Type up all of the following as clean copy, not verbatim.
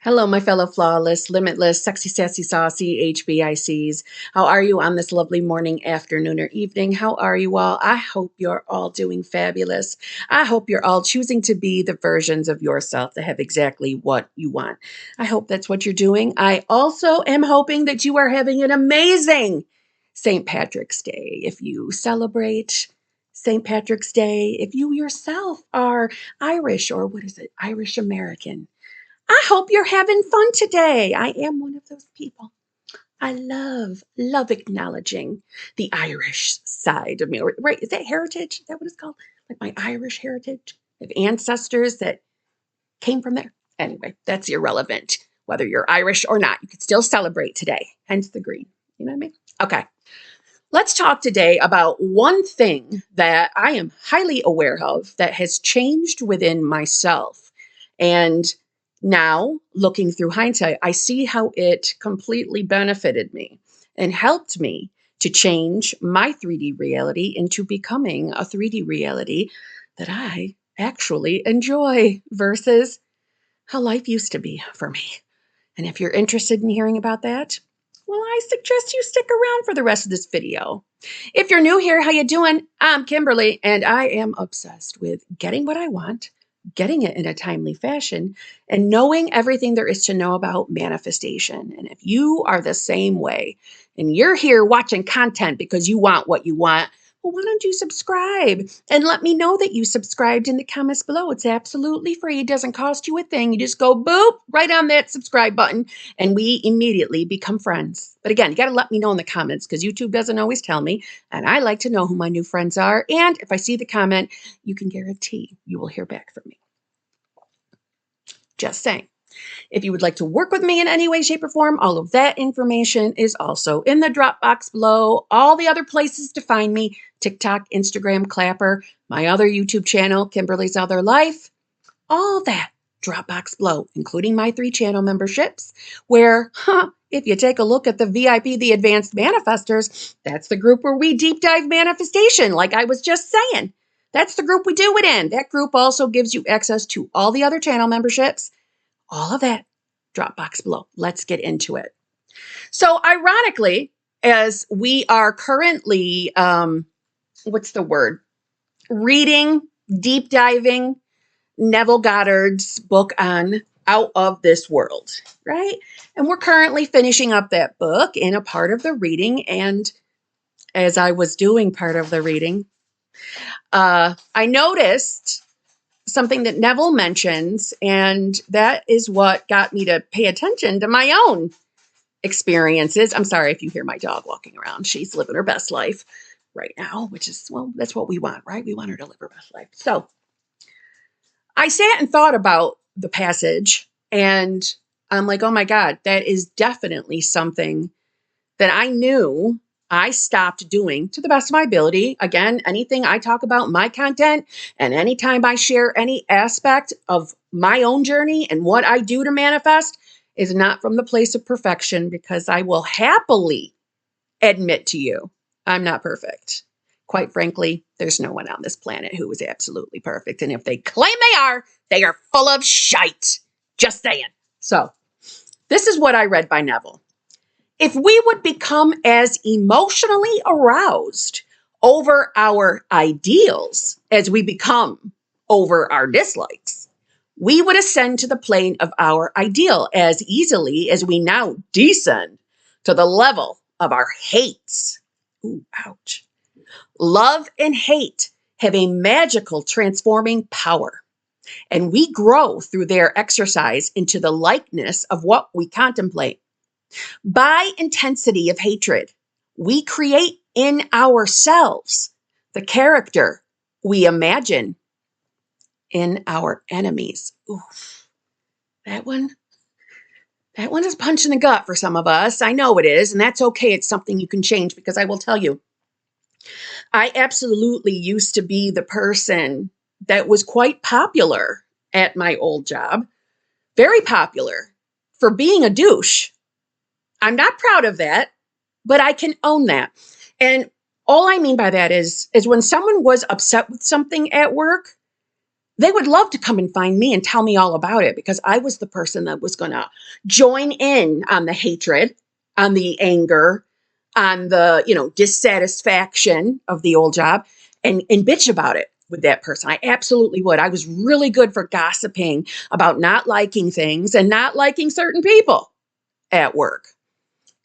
Hello, my fellow flawless, limitless, sexy, sassy, saucy HBICs. How are you on this lovely morning, afternoon, or evening? How are you all? I hope you're all doing fabulous. I hope you're all choosing to be the versions of yourself that have exactly what you want. I hope that's what you're doing. I also am hoping that you are having an amazing St. Patrick's Day. If you celebrate St. Patrick's Day, if you yourself are Irish or Irish American, I hope you're having fun today. I am one of those people. I love acknowledging the Irish side of me. Right, is that heritage? Is that what it's called? Like my Irish heritage? I have ancestors that came from there. Anyway, that's irrelevant. Whether you're Irish or not, you can still celebrate today. Hence the green. You know what I mean? Okay. Let's talk today about one thing that I am highly aware of that has changed within myself. And now, looking through hindsight, I see how it completely benefited me and helped me to change my 3D reality into becoming a 3D reality that I actually enjoy versus how life used to be for me. And if you're interested in hearing about that, well, I suggest you stick around for the rest of this video. If you're new here, how you doing? I'm Kimberly, and I am obsessed with getting what I want, getting it in a timely fashion, and knowing everything there is to know about manifestation. And if you are the same way, and you're here watching content because you want what you want, well, why don't you subscribe and let me know that you subscribed in the comments below. It's absolutely free. It doesn't cost you a thing. You just go boop right on that subscribe button and we immediately become friends. But again, you got to let me know in the comments because YouTube doesn't always tell me. And I like to know who my new friends are. And if I see the comment, you can guarantee you will hear back from me. Just saying. If you would like to work with me in any way, shape, or form, all of that information is also in the Dropbox below. All the other places to find me, TikTok, Instagram, Clapper, my other YouTube channel, Kimberly's Other Life, all that Dropbox below, including my 3 channel memberships, where, if you take a look at the VIP, the Advanced Manifestors, that's the group where we deep dive manifestation, like I was just saying. That's the group we do it in. That group also gives you access to all the other channel memberships. All of that, Dropbox below. Let's get into it. So ironically, as we are currently, reading, deep diving Neville Goddard's book on Out of This World, right? And we're currently finishing up that book in a part of the reading. And as I was doing part of the reading, I noticed something that Neville mentions, and that is what got me to pay attention to my own experiences. I'm sorry if you hear my dog walking around. She's living her best life right now, which is, well, that's what we want, right? We want her to live her best life. So I sat and thought about the passage, and I'm like, oh my God, that is definitely something that I knew I stopped doing to the best of my ability. Again, anything I talk about, my content, and anytime I share any aspect of my own journey and what I do to manifest is not from the place of perfection, because I will happily admit to you, I'm not perfect. Quite frankly, there's no one on this planet who is absolutely perfect. And if they claim they are full of shite. Just saying. So this is what I read by Neville. If we would become as emotionally aroused over our ideals as we become over our dislikes, we would ascend to the plane of our ideal as easily as we now descend to the level of our hates. Ooh, ouch. Love and hate have a magical transforming power, and we grow through their exercise into the likeness of what we contemplate. By intensity of hatred, we create in ourselves the character we imagine in our enemies. Oof. That one is a punch in the gut for some of us. I know it is, and that's okay. It's something you can change, because I will tell you, I absolutely used to be the person that was quite popular at my old job, very popular for being a douche. I'm not proud of that, but I can own that. And all I mean by that is when someone was upset with something at work, they would love to come and find me and tell me all about it, because I was the person that was going to join in on the hatred, on the anger, on the, dissatisfaction of the old job, and bitch about it with that person. I absolutely would. I was really good for gossiping about not liking things and not liking certain people at work.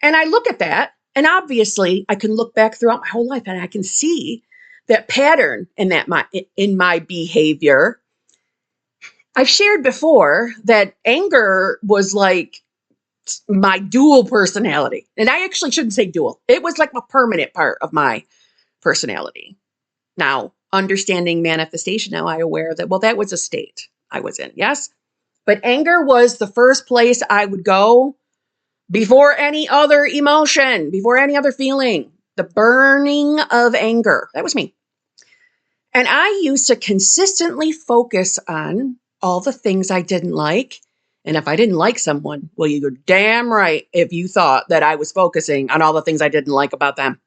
And I look at that, and obviously I can look back throughout my whole life and I can see that pattern in my behavior. I've shared before that anger was like my dual personality. And I actually shouldn't say dual. It was like a permanent part of my personality. Now, understanding manifestation, now I'm aware that, well, that was a state I was in, yes? But anger was the first place I would go before any other emotion, before any other feeling. The burning of anger. That was me. And I used to consistently focus on all the things I didn't like. And if I didn't like someone, well, you're damn right if you thought that I was focusing on all the things I didn't like about them.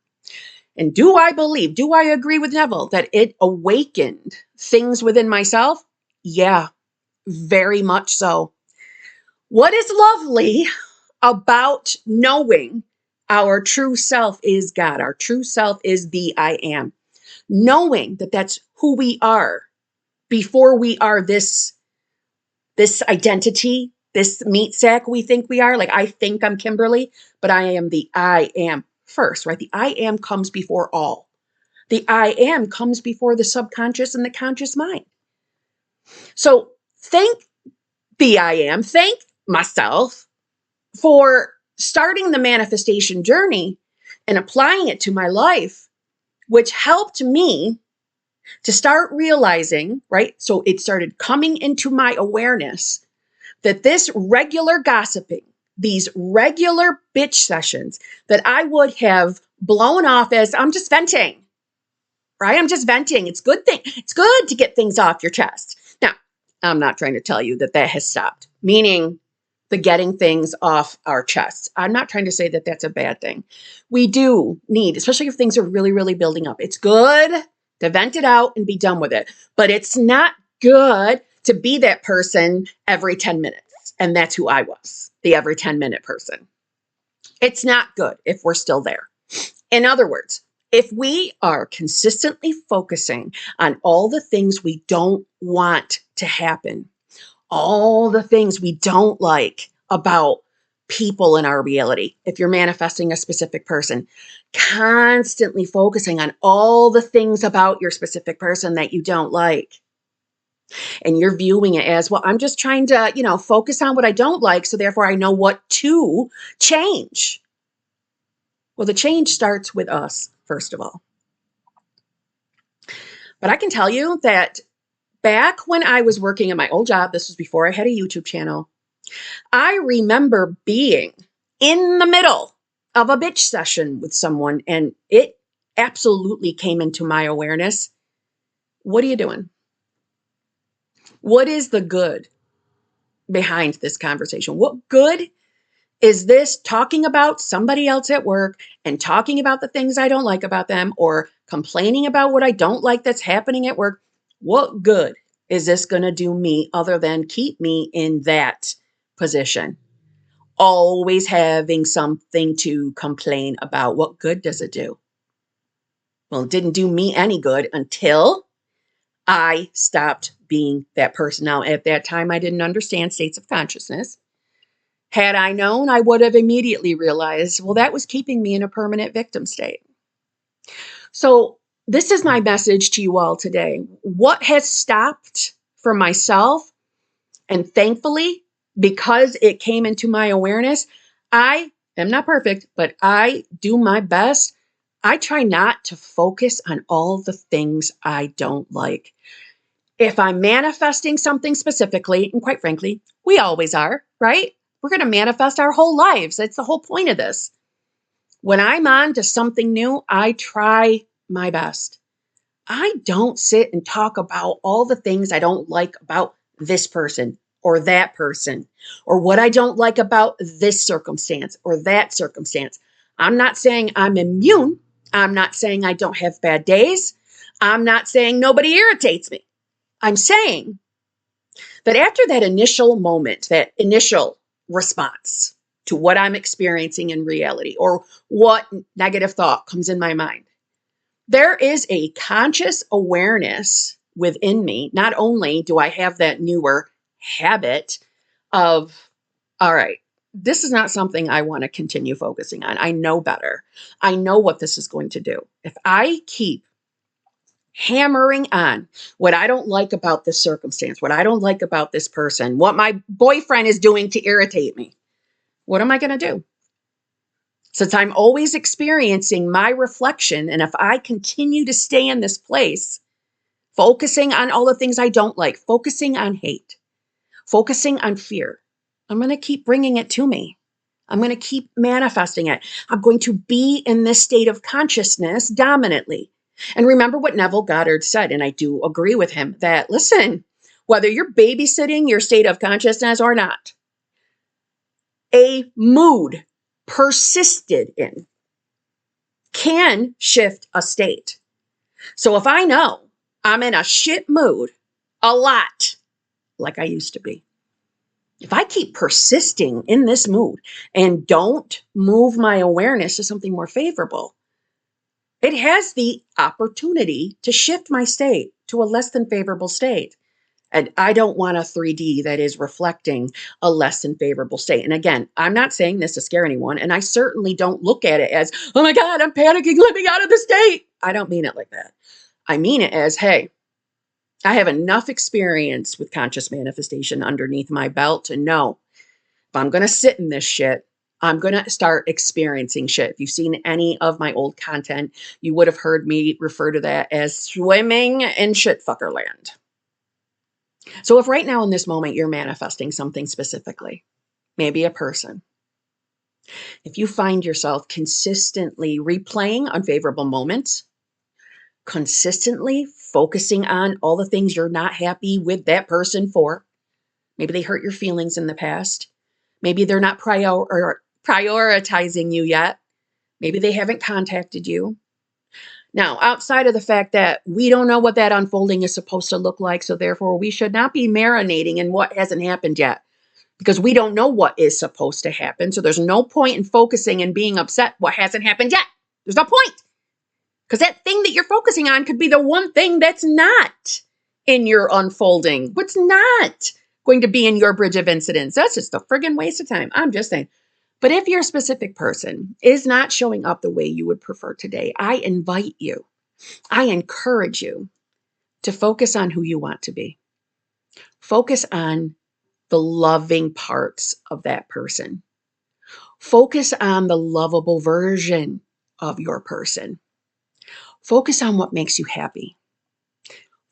And do I agree with Neville that it awakened things within myself? Yeah, very much so. What is lovely about knowing our true self is God, our true self is the I am. Knowing that that's who we are before we are this identity, this meat sack we think we are. Like, I think I'm Kimberly, but I am the I am first, right? The I am comes before all. The I am comes before the subconscious and the conscious mind. So thank the I am, thank myself for starting the manifestation journey and applying it to my life, which helped me to start realizing, right? So it started coming into my awareness that this regular gossiping, these regular bitch sessions that I would have blown off as, I'm just venting, right? I'm just venting. It's good thing. It's good to get things off your chest. Now, I'm not trying to tell you that has stopped, meaning the getting things off our chests. I'm not trying to say that that's a bad thing. We do need, especially if things are really, really building up. It's good to vent it out and be done with it. But it's not good to be that person every 10 minutes. And that's who I was, the every 10-minute person. It's not good if we're still there. In other words, if we are consistently focusing on all the things we don't want to happen, all the things we don't like about people in our reality, if you're manifesting a specific person, constantly focusing on all the things about your specific person that you don't like. And you're viewing it as, well, I'm just trying to, focus on what I don't like, so therefore I know what to change. Well, the change starts with us, first of all. But I can tell you that back when I was working at my old job, this was before I had a YouTube channel, I remember being in the middle of a bitch session with someone, and it absolutely came into my awareness. What are you doing? What is the good behind this conversation? What good is this talking about somebody else at work and talking about the things I don't like about them, or complaining about what I don't like that's happening at work? What good is this going to do me other than keep me in that position? Always having something to complain about. What good does it do? Well, it didn't do me any good until I stopped being that person. Now, at that time, I didn't understand states of consciousness. Had I known, I would have immediately realized, well, that was keeping me in a permanent victim state. So this is my message to you all today. What has stopped for myself, and thankfully, because it came into my awareness, I am not perfect, but I do my best. I try not to focus on all the things I don't like. If I'm manifesting something specifically, and quite frankly, we always are, right? We're going to manifest our whole lives. That's the whole point of this. When I'm on to something new, I try my best. I don't sit and talk about all the things I don't like about this person or that person, or what I don't like about this circumstance or that circumstance. I'm not saying I'm immune. I'm not saying I don't have bad days. I'm not saying nobody irritates me. I'm saying that after that initial moment, that initial response to what I'm experiencing in reality or what negative thought comes in my mind, there is a conscious awareness within me. Not only do I have that newer habit of, all right, this is not something I want to continue focusing on. I know better. I know what this is going to do. If I keep hammering on what I don't like about this circumstance, what I don't like about this person, what my boyfriend is doing to irritate me, what am I going to do? Since I'm always experiencing my reflection, and if I continue to stay in this place, focusing on all the things I don't like, focusing on hate, focusing on fear, I'm going to keep bringing it to me. I'm going to keep manifesting it. I'm going to be in this state of consciousness dominantly. And remember what Neville Goddard said, and I do agree with him, that listen, whether you're babysitting your state of consciousness or not, a mood persisted in can shift a state. So if I know I'm in a shit mood a lot, like I used to be, if I keep persisting in this mood and don't move my awareness to something more favorable, it has the opportunity to shift my state to a less than favorable state. And I don't want a 3D that is reflecting a less than favorable state. And again, I'm not saying this to scare anyone. And I certainly don't look at it as, oh my God, I'm panicking, let me out of the state. I don't mean it like that. I mean it as, hey, I have enough experience with conscious manifestation underneath my belt to know if I'm going to sit in this shit, I'm going to start experiencing shit. If you've seen any of my old content, you would have heard me refer to that as swimming in shitfucker land. So if right now in this moment you're manifesting something specifically, maybe a person, if you find yourself consistently replaying unfavorable moments, consistently focusing on all the things you're not happy with that person for, maybe they hurt your feelings in the past, maybe they're not prioritizing you yet, maybe they haven't contacted you. Now, outside of the fact that we don't know what that unfolding is supposed to look like, so therefore we should not be marinating in what hasn't happened yet, because we don't know what is supposed to happen. So there's no point in focusing and being upset what hasn't happened yet. There's no point, because that thing that you're focusing on could be the one thing that's not in your unfolding, what's not going to be in your bridge of incidents. That's just a friggin' waste of time. I'm just saying. But if your specific person is not showing up the way you would prefer today, I invite you, I encourage you to focus on who you want to be. Focus on the loving parts of that person. Focus on the lovable version of your person. Focus on what makes you happy.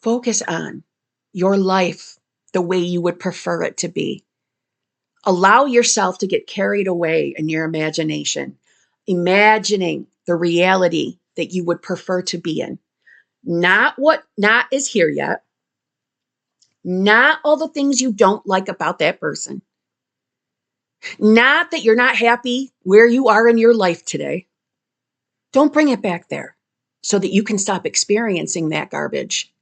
Focus on your life the way you would prefer it to be. Allow yourself to get carried away in your imagination, imagining the reality that you would prefer to be in. Not what not is here yet. Not all the things you don't like about that person. Not that you're not happy where you are in your life today. Don't bring it back there so that you can stop experiencing that garbage.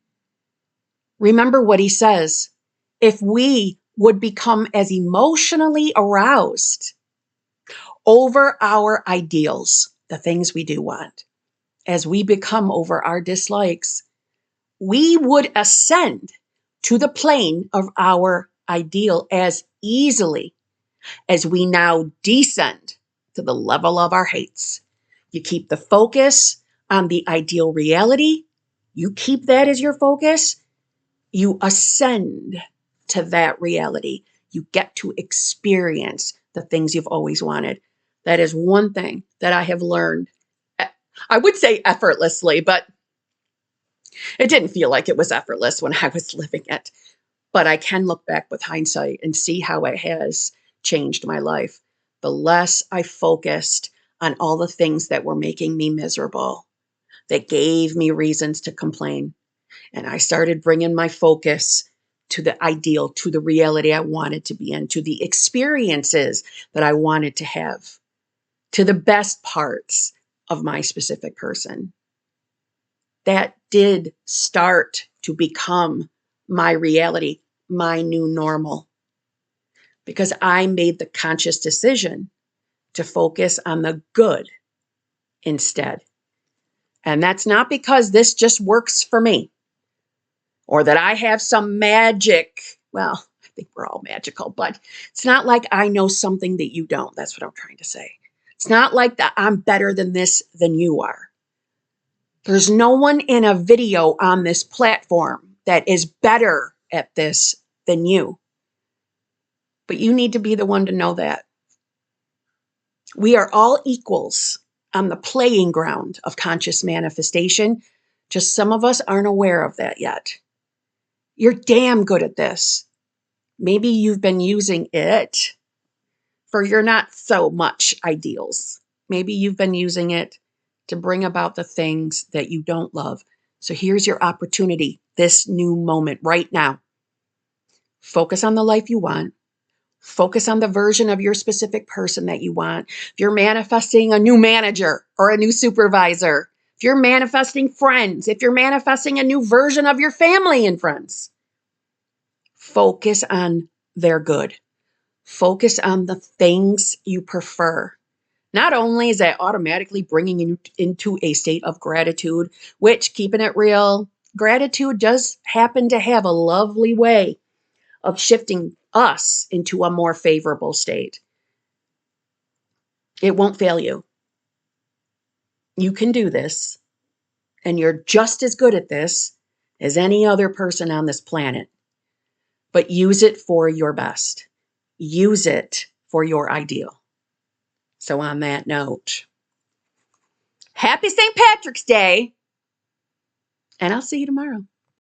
Remember what he says. If we would become as emotionally aroused over our ideals, the things we do want, as we become over our dislikes, we would ascend to the plane of our ideal as easily as we now descend to the level of our hates. You keep the focus on the ideal reality. You keep that as your focus. You ascend to that reality. You get to experience the things you've always wanted. That is one thing that I have learned. I would say effortlessly, but it didn't feel like it was effortless when I was living it. But I can look back with hindsight and see how it has changed my life. The less I focused on all the things that were making me miserable, that gave me reasons to complain. And I started bringing my focus to the ideal, to the reality I wanted to be in, to the experiences that I wanted to have, to the best parts of my specific person. That did start to become my reality, my new normal, because I made the conscious decision to focus on the good instead. And that's not because this just works for me or that I have some magic. Well, I think we're all magical, but it's not like I know something that you don't. That's what I'm trying to say. It's not like that I'm better than this than you are. There's no one in a video on this platform that is better at this than you. But you need to be the one to know that. We are all equals on the playing ground of conscious manifestation. Just some of us aren't aware of that yet. You're damn good at this. Maybe you've been using it for your not so much ideals. Maybe you've been using it to bring about the things that you don't love. So here's your opportunity, this new moment right now. Focus on the life you want. Focus on the version of your specific person that you want. If you're manifesting a new manager or a new supervisor, if you're manifesting friends, if you're manifesting a new version of your family and friends, focus on their good. Focus on the things you prefer. Not only is that automatically bringing you into a state of gratitude, which, keeping it real, gratitude does happen to have a lovely way of shifting us into a more favorable state. It won't fail you. You can do this, and you're just as good at this as any other person on this planet. But use it for your best. Use it for your ideal. So on that note, happy St. Patrick's Day, and I'll see you tomorrow.